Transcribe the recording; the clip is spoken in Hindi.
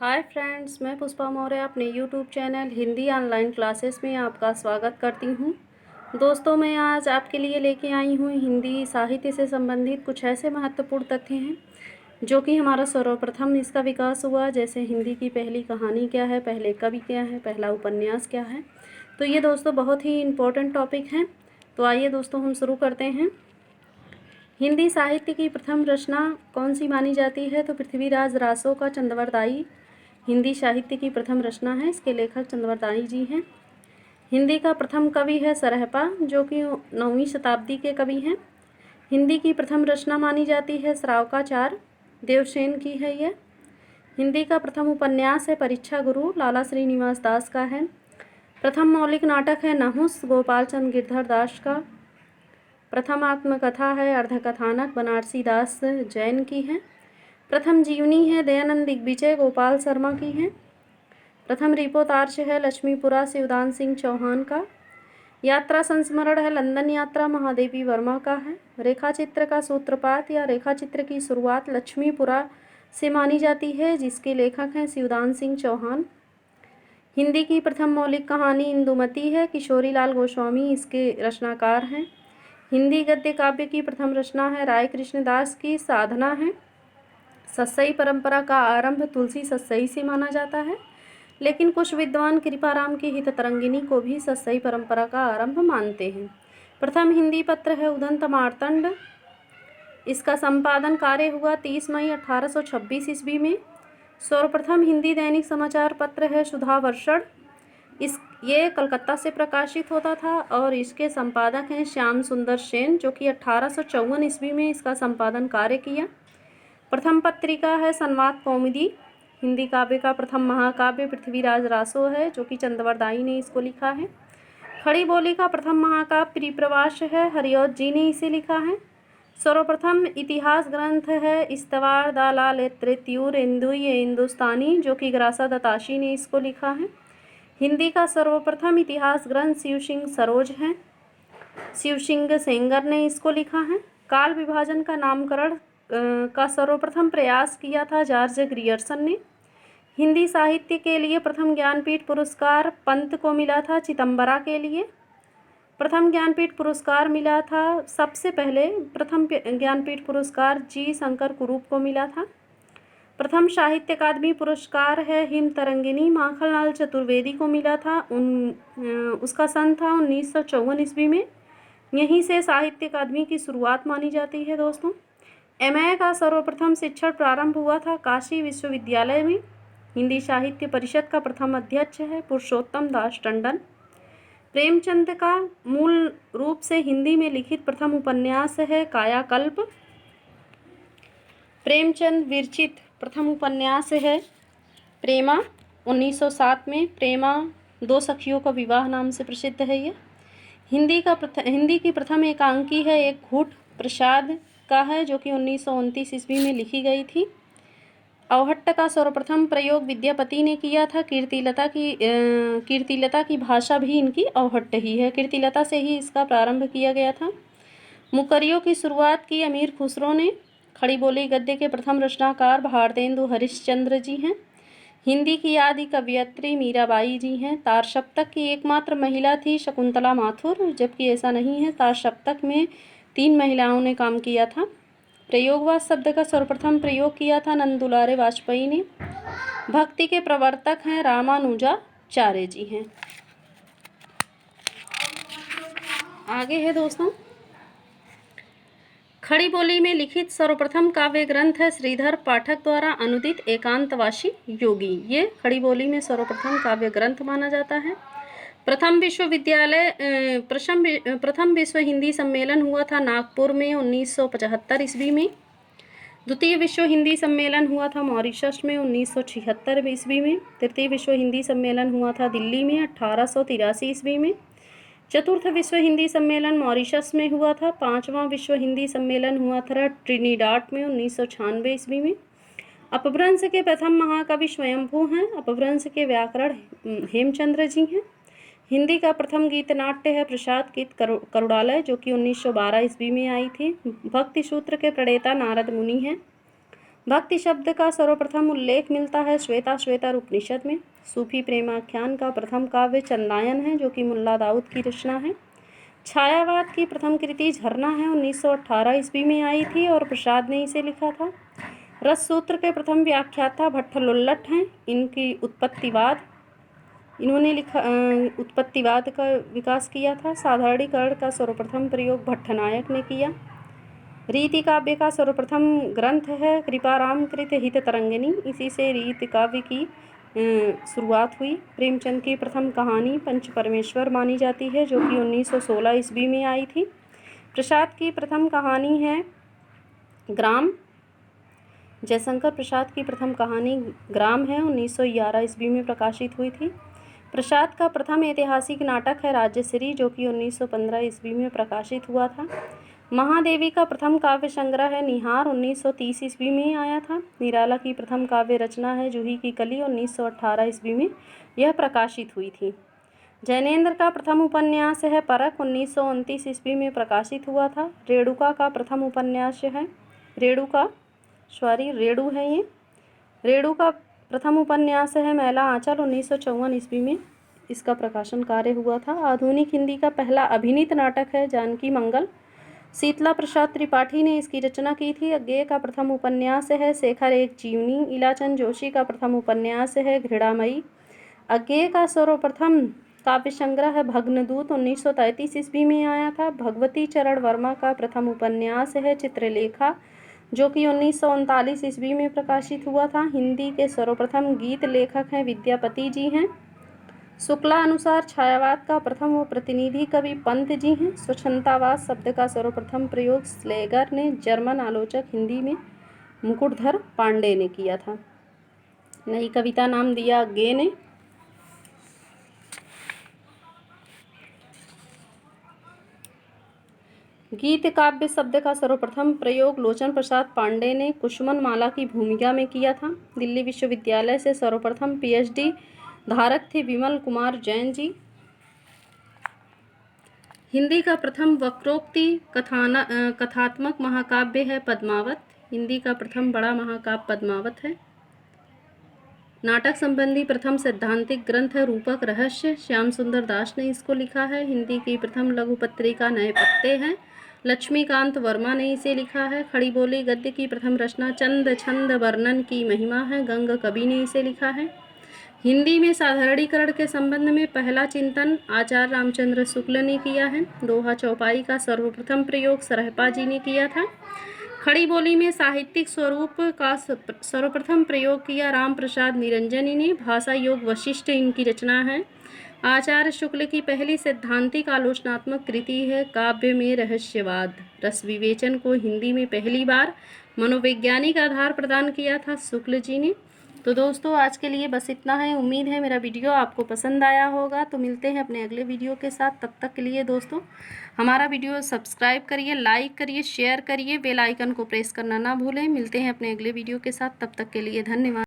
हाय फ्रेंड्स, मैं पुष्पा मौर्य अपने YouTube channel Hindi online classes में आपका स्वागत करती हूँ। दोस्तों, मैं आज आपके लिए लेके आई हूँ हिंदी साहित्य से संबंधित कुछ ऐसे महत्वपूर्ण तथ्य हैं जो कि हमारा सर्वप्रथम इसका विकास हुआ। जैसे हिंदी की पहली कहानी क्या है, पहले कवि क्या है, पहला उपन्यास क्या है। तो ये दोस्तों बहुत ही इम्पोर्टेंट टॉपिक हैं। तो आइए दोस्तों हम शुरू करते हैं। हिंदी साहित्य की प्रथम रचना कौन सी मानी जाती है? तो पृथ्वीराज रासो का चंद्रवरदाई हिंदी साहित्य की प्रथम रचना है। इसके लेखक चंद्रवरदाई जी हैं। हिंदी का प्रथम कवि है सरहपा, जो कि 9वीं शताब्दी के कवि हैं। हिंदी की प्रथम रचना मानी जाती है श्रावकाचार, देवसेन की है यह। हिंदी का प्रथम उपन्यास है परीक्षा गुरु, लाला श्रीनिवास दास का है। प्रथम मौलिक नाटक है नहुस, गोपाल चंद गिरधर दास का। प्रथम आत्मकथा है अर्धकथानक, बनारसी दास जैन की है। प्रथम जीवनी है दयानंद दिग्विजय, गोपाल शर्मा की है। प्रथम रिपोतार्च है लक्ष्मीपुरा, शिवदान सिंह चौहान का। यात्रा संस्मरण है लंदन यात्रा, महादेवी वर्मा का है। रेखाचित्र का सूत्रपात या रेखाचित्र की शुरुआत लक्ष्मीपुरा से मानी जाती है, जिसके लेखक हैं शिवदान सिंह चौहान। हिंदी की प्रथम मौलिक कहानी इंदुमती है, किशोरी लाल गोस्वामी इसके रचनाकार हैं। हिंदी गद्य काव्य की प्रथम रचना है राय कृष्णदास की साधना है। सस्सई परंपरा का आरंभ तुलसी सस्सई से माना जाता है, लेकिन कुछ विद्वान कृपाराम की हित तरंगिनी को भी सस्सई परंपरा का आरंभ मानते हैं। प्रथम हिंदी पत्र है उदंत मार्तंड। इसका संपादन कार्य हुआ 30 मई 1826 ईस्वी में। सर्वप्रथम हिंदी दैनिक समाचार पत्र है सुधावर्षण। ये कलकत्ता से प्रकाशित होता था और इसके संपादक हैं श्याम सुंदर सेन, जो कि 1854 ईस्वी में इसका संपादन कार्य किया। प्रथम पत्रिका है संवाद कौमुदी। हिंदी काव्य का प्रथम महाकाव्य पृथ्वीराज रासो है, जो कि चंद्रवरदाई ने इसको लिखा है। खड़ी बोली का प्रथम महाकाव्य परिप्रवास है, हरिऔध जी ने इसे लिखा है। सर्वप्रथम इतिहास ग्रंथ है इस्तवार दालाल त्रित्यूर इंदुई हिंदुस्तानी, जो कि ग्रासा दताशी ने इसको लिखा है। हिंदी का सर्वप्रथम इतिहास ग्रंथ शिवसिंह सरोज है, शिवसिंह सेंगर ने इसको लिखा है। काल विभाजन का नामकरण का सर्वप्रथम प्रयास किया था जॉर्ज ग्रियर्सन ने। हिंदी साहित्य के लिए प्रथम ज्ञानपीठ पुरस्कार पंत को मिला था चिदंबरा के लिए। प्रथम ज्ञानपीठ पुरस्कार मिला था सबसे पहले प्रथम ज्ञानपीठ पुरस्कार जी शंकर कुरूप को मिला था। प्रथम साहित्य अकादमी पुरस्कार है हिम तरंगिनी माखनलाल चतुर्वेदी को मिला था। उसका सन था 1954 ईस्वी में। यहीं से साहित्य अकादमी की शुरुआत मानी जाती है दोस्तों। एमए का सर्वप्रथम शिक्षण प्रारंभ हुआ था काशी विश्वविद्यालय में। हिंदी साहित्य परिषद का प्रथम अध्यक्ष है पुरुषोत्तम दास टंडन। प्रेमचंद का मूल रूप से हिंदी में लिखित प्रथम उपन्यास है कायाकल्प। प्रेमचंद विरचित प्रथम उपन्यास है प्रेमा, 1907 में। प्रेमा दो सखियों का विवाह नाम से प्रसिद्ध है यह। हिंदी की प्रथम एकांकी है एक घूट प्रसाद का है, जो कि 1929 ईस्वी में लिखी गई थी। अवहट्ट का सर्वप्रथम प्रयोग विद्यापति ने किया था। कीर्तिलता की भाषा भी इनकी अवहट्ट ही है, कीर्तिलता से ही इसका प्रारंभ किया गया था। मुकरियों की शुरुआत की अमीर खुसरो ने। खड़ी बोली गद्य के प्रथम रचनाकार भारतेंदु हरिश्चंद्र जी हैं। हिंदी की आदि कवयित्री मीराबाई जी हैं। तार सप्तक की एकमात्र महिला थी शकुंतला माथुर, जबकि ऐसा नहीं है। तार सप्तक में 3 महिलाओं ने काम किया था। प्रयोगवाद शब्द का सर्वप्रथम प्रयोग किया था नंदुलारे वाजपेयी ने। भक्ति के प्रवर्तक हैं रामानुजाचार्य जी हैं। आगे है दोस्तों, खड़ी बोली में लिखित सर्वप्रथम काव्य ग्रंथ है श्रीधर पाठक द्वारा अनुदित एकांतवासी योगी। ये खड़ी बोली में सर्वप्रथम काव्य ग्रंथ माना जाता है। प्रथम विश्व हिंदी सम्मेलन हुआ था नागपुर में 1975 ईस्वी में। द्वितीय विश्व हिंदी सम्मेलन हुआ था मॉरिशस में 1976 ईस्वी में। तृतीय विश्व हिंदी सम्मेलन हुआ था दिल्ली में 1883 ईस्वी में। चतुर्थ विश्व हिंदी सम्मेलन मॉरिशस में हुआ था। 5वां विश्व हिंदी सम्मेलन हुआ था ट्रिनिडाड में 1996 ईस्वी में। अपभ्रंश के प्रथम महाकवि स्वयंभू हैं। अपभ्रंश के व्याकरण हेमचंद्र जी हैं। हिंदी का प्रथम गीत नाट्य है प्रसाद गीत करुड़ालय, जो कि 1912 ईस्वी में आई थी। भक्ति सूत्र के प्रणेता नारद मुनि हैं। भक्ति शब्द का सर्वप्रथम उल्लेख मिलता है श्वेताश्वेतर उपनिषद में। सूफी प्रेमाख्यान का प्रथम काव्य चंदायन है, जो कि मुल्ला दाऊद की रचना है। छायावाद की प्रथम कृति झरना है, 1918 ईस्वी में आई थी और प्रसाद ने इसे लिखा था। रस सूत्र के प्रथम व्याख्याता भट्टलुल्लट हैं। इन्होंने उत्पत्तिवाद का विकास किया था। साधारणीकरण का सर्वप्रथम प्रयोग भट्टनायक ने किया। रीति काव्य का सर्वप्रथम ग्रंथ है कृपाराम कृत हित तरंगिनी, इसी से रीति काव्य की शुरुआत हुई। प्रेमचंद की प्रथम कहानी पंच परमेश्वर मानी जाती है, जो कि 1916 ईस्वी में आई थी। प्रसाद की प्रथम कहानी है ग्राम। जयशंकर प्रसाद की प्रथम कहानी ग्राम है, 1911 ईस्वी में प्रकाशित हुई थी। प्रसाद का प्रथम ऐतिहासिक नाटक है राज्यश्री, जो कि 1915 ईस्वी में प्रकाशित हुआ था। महादेवी का प्रथम काव्य संग्रह है निहार, 1930 ईस्वी में आया था। निराला की प्रथम काव्य रचना है जूही की कली, 1918 ईस्वी में यह प्रकाशित हुई थी। जैनेन्द्र का प्रथम उपन्यास है परख, 1929 ईस्वी में प्रकाशित हुआ था। रेणुका का प्रथम उपन्यास है रेणु है ये। रेणु का प्रथम उपन्यास है मैला आंचल, 1954 ईस्वी में इसका प्रकाशन कार्य हुआ था। आधुनिक हिंदी का पहला अभिनीत नाटक है जानकी मंगल, शीतला प्रसाद त्रिपाठी ने इसकी रचना की थी। अज्ञेय का प्रथम उपन्यास है शेखर एक जीवनी। इलाचंद जोशी का प्रथम उपन्यास है घृणामयी। अज्ञेय का सर्वप्रथम काव्य संग्रह है भग्नदूत, 1933 ईस्वी में आया था। भगवती चरण वर्मा का प्रथम उपन्यास है चित्रलेखा, जो कि 1939 ईस्वी में प्रकाशित हुआ था। हिंदी के सर्वप्रथम गीत लेखक हैं विद्यापति जी हैं। शुक्ला अनुसार छायावाद का प्रथम प्रतिनिधि कवि पंत जी हैं। स्वच्छंदतावाद शब्द का सर्वप्रथम प्रयोग स्लेगर ने, जर्मन आलोचक हिंदी में मुकुटधर पांडे ने किया था। नई कविता नाम दिया अज्ञेय ने। गीत काव्य शब्द का सर्वप्रथम प्रयोग लोचन प्रसाद पांडे ने कुसुमन माला की भूमिका में किया था। दिल्ली विश्वविद्यालय से सर्वप्रथम PhD धारक थे विमल कुमार जैन जी। हिंदी का प्रथम वक्रोक्ति कथात्मक महाकाव्य है पद्मावत। हिंदी का प्रथम बड़ा महाकाव्य पद्मावत है। नाटक संबंधी प्रथम सैद्धांतिक ग्रंथ है रूपक रहस्य, श्याम सुंदर दास ने इसको लिखा है। हिंदी की प्रथम लघु पत्रिका नए पत्ते हैं, लक्ष्मीकांत वर्मा ने इसे लिखा है। खड़ी बोली गद्य की प्रथम रचना चंद छंद वर्णन की महिमा है, गंग कवि ने इसे लिखा है। हिंदी में साधारणीकरण के संबंध में पहला चिंतन आचार्य रामचंद्र शुक्ल ने किया है। दोहा चौपाई का सर्वप्रथम प्रयोग सरहपा जी ने किया था। खड़ी बोली में साहित्यिक स्वरूप का सर्वप्रथम प्रयोग किया राम प्रसाद निरंजनी ने। भाषा योग वशिष्ठ इनकी रचना है। आचार्य शुक्ल की पहली सैद्धांतिक आलोचनात्मक कृति है काव्य में रहस्यवाद। रस विवेचन को हिंदी में पहली बार मनोवैज्ञानिक आधार प्रदान किया था शुक्ल जी ने। तो दोस्तों आज के लिए बस इतना है। उम्मीद है मेरा वीडियो आपको पसंद आया होगा। तो मिलते हैं अपने अगले वीडियो के साथ। तब तक के लिए दोस्तों हमारा वीडियो सब्सक्राइब करिए, लाइक करिए, शेयर करिए, बेल आइकन को प्रेस करना ना भूलें। मिलते हैं अपने अगले वीडियो के साथ। तब तक के लिए धन्यवाद।